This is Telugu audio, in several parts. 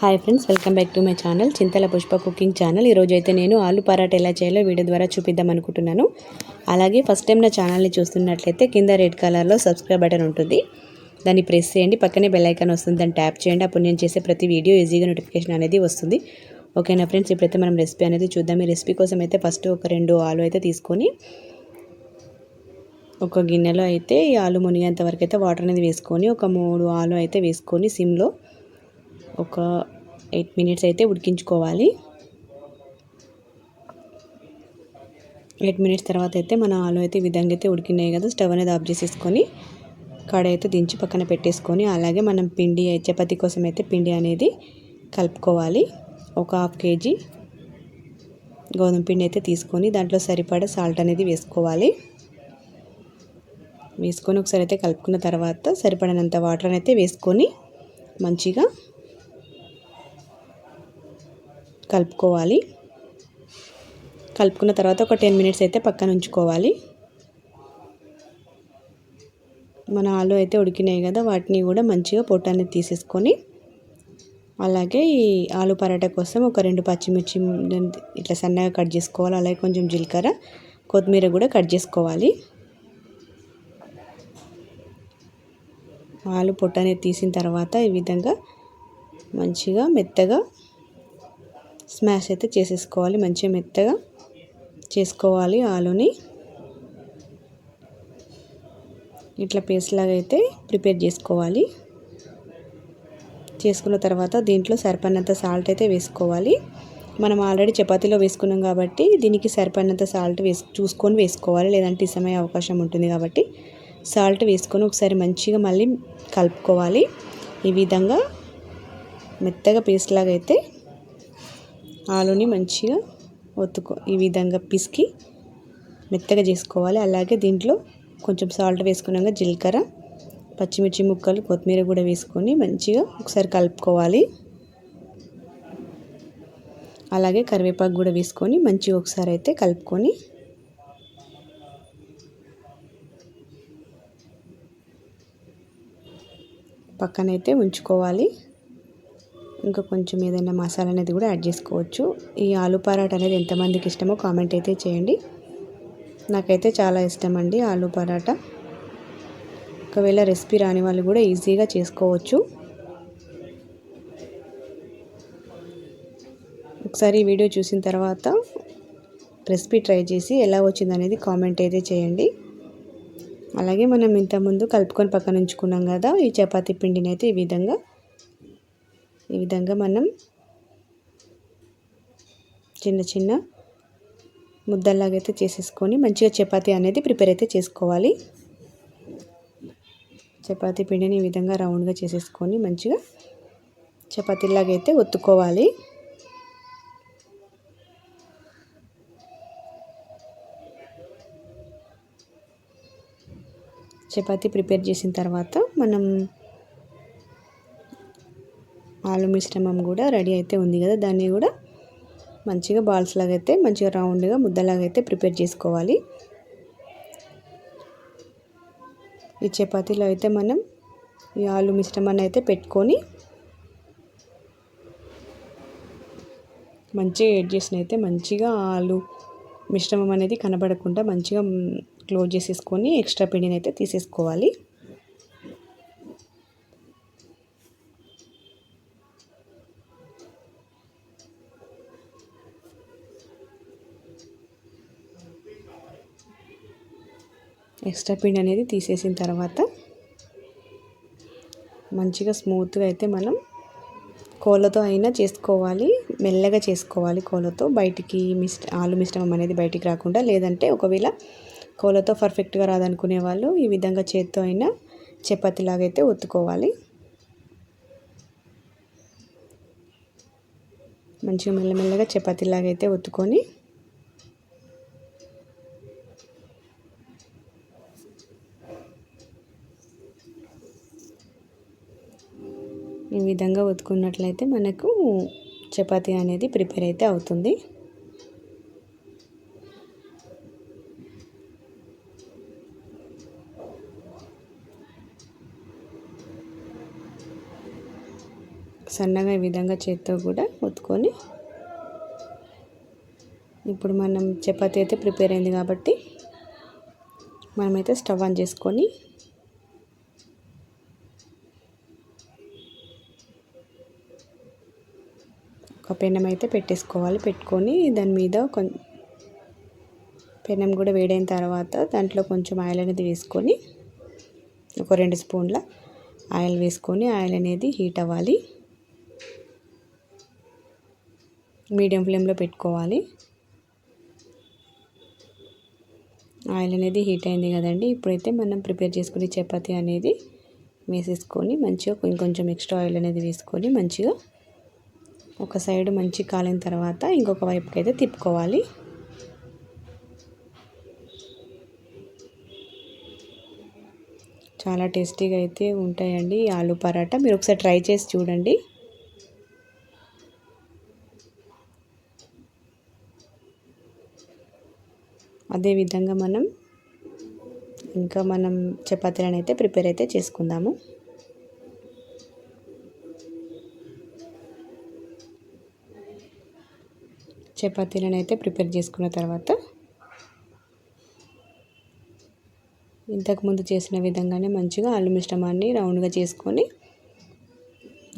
Hi friends, welcome back to my channel Chintala Pushpa cooking channel. ఈరోజు అయితే నేను ఆలు పరాటా ఎలా చేయాలో వీడియో ద్వారా చూపిద్దాం అనుకుంటున్నాను. అలాగే ఫస్ట్ టైం నా ఛానల్ని చూస్తున్నట్లయితే కింద రెడ్ కలర్లో సబ్స్క్రైబ్ బటన్ ఉంటుంది, దాన్ని ప్రెస్ చేయండి. పక్కనే బెల్ ఐకాన్ వస్తుంది, దాన్ని ట్యాప్ చేయండి. అప్పుడు నేను చేసే ప్రతి వీడియో ఈజీగా నోటిఫికేషన్ అనేది వస్తుంది. ఓకేనా ఫ్రెండ్స్, ఇప్పుడైతే మనం రెసిపీ అనేది చూద్దాం. ఈ రెసిపీ కోసం అయితే ఫస్ట్ ఒక 2 ఆలు అయితే తీసుకొని ఒక గిన్నెలో అయితే ఈ ఆలు మునిగేంత వరకు అయితే వాటర్ అనేది వేసుకొని ఒక 3 ఆలు అయితే వేసుకొని సిమ్లో ఒక 8 మినిట్స్ అయితే ఉడికించుకోవాలి. 8 మినిట్స్ తర్వాత అయితే మన ఆలు అయితే ఈ విధంగా అయితే ఉడికినాయి కదా, స్టవ్ అనేది ఆఫ్ చేసేసుకొని కడాయి అయితే దించి పక్కన పెట్టేసుకొని, అలాగే మనం పిండి చపాతీ కోసం అయితే పిండి అనేది కలుపుకోవాలి. ఒక 1/2 కేజీ గోధుమ పిండి అయితే తీసుకొని దాంట్లో సరిపడా సాల్ట్ అనేది వేసుకోవాలి. వేసుకొని ఒకసారి అయితే కలుపుకున్న తర్వాత సరిపడినంత వాటర్ అయితే వేసుకొని మంచిగా కలుపుకోవాలి. కలుపుకున్న తర్వాత ఒక 10 మినిట్స్ అయితే పక్కన ఉంచుకోవాలి. మన ఆలు అయితే ఉడికినాయి కదా, వాటిని కూడా మంచిగా పొట్టు అనేది తీసేసుకొని, అలాగే ఈ ఆలు పరాటా కోసం ఒక 2 పచ్చిమిర్చి ఇట్లా సన్నగా కట్ చేసుకోవాలి. అలాగే కొంచెం జీలకర్ర, కొత్తిమీర కూడా కట్ చేసుకోవాలి. ఆలు పొట్టు అనేది తీసిన తర్వాత ఈ విధంగా మంచిగా మెత్తగా స్మాష్ అయితే చేసేసుకోవాలి. మంచిగా మెత్తగా చేసుకోవాలి. ఆలుని ఇట్లా పేస్ట్ లాగా అయితే ప్రిపేర్ చేసుకోవాలి. చేసుకున్న తర్వాత దీంట్లో సరిపడినంత సాల్ట్ అయితే వేసుకోవాలి. మనం ఆల్రెడీ చపాతీలో వేసుకున్నాం కాబట్టి దీనికి సరిపడినంత సాల్ట్ చూసుకొని వేసుకోవాలి, లేదంటే ఇసమయ్యే అవకాశం ఉంటుంది. కాబట్టి సాల్ట్ వేసుకొని ఒకసారి మంచిగా మళ్ళీ కలుపుకోవాలి. ఈ విధంగా మెత్తగా పేస్ట్ లాగా అయితే ఆలుని మంచిగా ఈ విధంగా పిసికి మెత్తగా చేసుకోవాలి. అలాగే దీంట్లో కొంచెం సాల్ట్ వేసుకున్నాక జీలకర్ర, పచ్చిమిర్చి ముక్కలు, కొత్తిమీర కూడా వేసుకొని మంచిగా ఒకసారి కలుపుకోవాలి. అలాగే కరివేపాకు కూడా వేసుకొని మంచిగా ఒకసారి అయితే కలుపుకొని పక్కనైతే ఉంచుకోవాలి. ఇంకా కొంచెం ఏదైనా మసాలా అనేది కూడా యాడ్ చేసుకోవచ్చు. ఈ ఆలు పరాటా అనేది ఎంతమందికి ఇష్టమో కామెంట్ అయితే చేయండి. నాకైతే చాలా ఇష్టం అండి ఆలు పరాటా. ఒకవేళ రెసిపీ రాని వాళ్ళు కూడా ఈజీగా చేసుకోవచ్చు. ఒకసారి ఈ వీడియో చూసిన తర్వాత రెసిపీ ట్రై చేసి ఎలా వచ్చిందనేది కామెంట్ అయితే చేయండి. అలాగే మనం ఇంతకుముందు కలుపుకొని పక్కన ఉంచుకున్నాం కదా ఈ చపాతీ పిండిని అయితే ఈ విధంగా మనం చిన్న చిన్న ముద్దల్లాగా అయితే చేసేసుకొని మంచిగా చపాతీ అనేది ప్రిపేర్ అయితే చేసుకోవాలి. చపాతీ పిండిని ఈ విధంగా రౌండ్గా చేసేసుకొని మంచిగా చపాతీలాగా అయితే ఒత్తుకోవాలి. చపాతీ ప్రిపేర్ చేసిన తర్వాత మనం ఆలు మిశ్రమం కూడా రెడీ అయితే ఉంది కదా, దాన్ని కూడా మంచిగా బాల్స్ లాగా అయితే మంచిగా రౌండ్గా ముద్దలాగా అయితే ప్రిపేర్ చేసుకోవాలి. ఈ చపాతీలో అయితే మనం ఈ ఆలు మిశ్రమాన్ని అయితే పెట్టుకొని మంచిగా ఎడ్జెస్ని అయితే మంచిగా ఆలు మిశ్రమం అనేది కనబడకుండా మంచిగా క్లోజ్ చేసేసుకొని ఎక్స్ట్రా పిండిని అయితే తీసేసుకోవాలి. ఎక్స్ట్రా పిండి అనేది తీసేసిన తర్వాత మంచిగా స్మూత్గా అయితే మనం కోళ్ళతో అయినా చేసుకోవాలి, మెల్లగా చేసుకోవాలి. కోళ్ళతో బయటికి ఆలు మిశ్రమం అనేది బయటికి రాకుండా, లేదంటే ఒకవేళ కోళ్ళతో పర్ఫెక్ట్గా రాదనుకునే వాళ్ళు ఈ విధంగా చేత్తో అయినా చపాతీలాగా అయితే ఒత్తుకోవాలి. మంచిగా మెల్లమెల్లగా చపాతీలాగా అయితే ఒత్తుకొని ఈ విధంగా ఒత్తుకున్నట్లయితే మనకు చపాతీ అనేది ప్రిపేర్ అయితే అవుతుంది. సన్నగా ఈ విధంగా చేత్తో కూడా ఒత్తుకొని ఇప్పుడు మనం చపాతీ అయితే ప్రిపేర్ అయింది కాబట్టి మనమైతే స్టవ్ ఆన్ చేసుకొని ఒక పెనం అయితే పెట్టేసుకోవాలి. పెట్టుకొని దాని మీద పెనం కూడా వేడైన తర్వాత దాంట్లో కొంచెం ఆయిల్ అనేది వేసుకొని ఒక 2 స్పూన్ల ఆయిల్ వేసుకొని ఆయిల్ అనేది హీట్ అవ్వాలి. మీడియం ఫ్లేమ్లో పెట్టుకోవాలి. ఆయిల్ అనేది హీట్ అయింది కదండి. ఇప్పుడైతే మనం ప్రిపేర్ చేసుకునే చపాతీ అనేది వేసేసుకొని మంచిగా ఇంకొంచెం ఎక్స్ట్రా ఆయిల్ అనేది వేసుకొని మంచిగా ఒక సైడ్ మంచి కాలిన తర్వాత ఇంకొక వైపుకి అయితే తిప్పుకోవాలి. చాలా టేస్టీగా అయితే ఉంటాయండి ఈ ఆలు పరాటా. మీరు ఒకసారి ట్రై చేసి చూడండి. అదేవిధంగా మనం చపాతీలను అయితే ప్రిపేర్ అయితే చేసుకుందాము. చపాతీలను అయితే ప్రిపేర్ చేసుకున్న తర్వాత ఇంతకుముందు చేసిన విధంగానే మంచిగా ఆలు మిశ్రమాన్ని రౌండ్గా చేసుకొని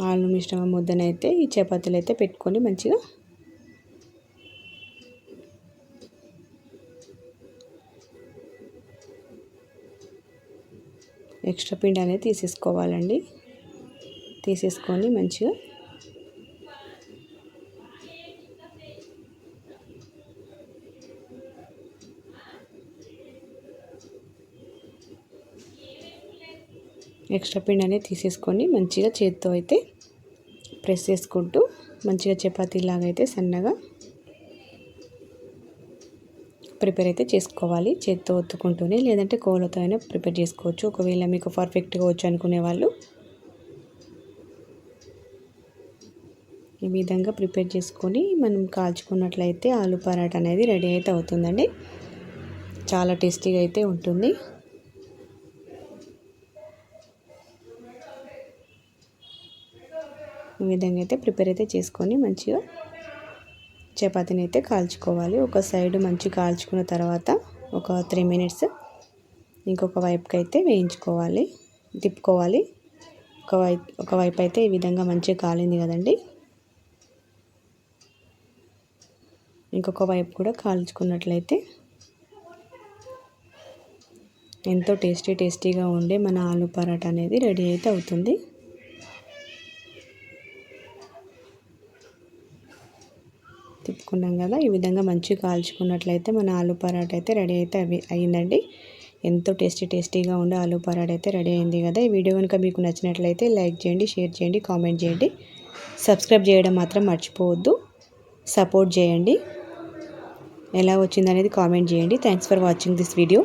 ఆలు మిశ్రమం ముద్దనైతే ఈ చపాతీలు అయితే పెట్టుకొని మంచిగా ఎక్స్ట్రా పిండి అనేది తీసేసుకోవాలండి. తీసేసుకొని మంచిగా ఎక్స్ట్రా పిండి అనేది తీసేసుకొని మంచిగా చేత్తో అయితే ప్రెస్ చేసుకుంటూ మంచిగా చపాతీలాగా అయితే సన్నగా ప్రిపేర్ అయితే చేసుకోవాలి. చేత్తో ఒత్తుకుంటూనే, లేదంటే కోలతో అయినా ప్రిపేర్ చేసుకోవచ్చు. ఒకవేళ మీకు పర్ఫెక్ట్గా వచ్చు అనుకునే వాళ్ళు ఈ విధంగా ప్రిపేర్ చేసుకొని మనం కాల్చుకున్నట్లయితే ఆలు పరాటా అనేది రెడీ అయితే అవుతుందండి. చాలా టేస్టీగా అయితే ఉంటుంది. ఈ విధంగా అయితే ప్రిపేర్ అయితే చేసుకొని మంచిగా చపాతీని అయితే కాల్చుకోవాలి. ఒక సైడ్ మంచి కాల్చుకున్న తర్వాత ఒక 3 మినిట్స్ ఇంకొక వైపుకి అయితే వేయించుకోవాలి, తిప్పుకోవాలి. ఒక వైపు అయితే ఈ విధంగా మంచిగా కాలింది కదండి. ఇంకొక వైపు కూడా కాల్చుకున్నట్లయితే ఎంతో టేస్టీగా ఉండే మన ఆలు పరాటా అనేది రెడీ అయితే అవుతుంది. తిప్పుకున్నాం కదా, ఈ విధంగా మంచిగా కాల్చుకున్నట్లయితే మన ఆలు పరాటా అయితే రెడీ అయితే అయ్యిందండి. ఎంతో టేస్టీగా ఉండే ఆలు పరాటా అయితే రెడీ అయింది కదా. ఈ వీడియో కనుక మీకు నచ్చినట్లయితే లైక్ చేయండి, షేర్ చేయండి, కామెంట్ చేయండి. సబ్స్క్రైబ్ చేయడం మాత్రం మర్చిపోవద్దు. సపోర్ట్ చేయండి. ఎలా వచ్చిందనేది కామెంట్ చేయండి. Thanks for watching this video.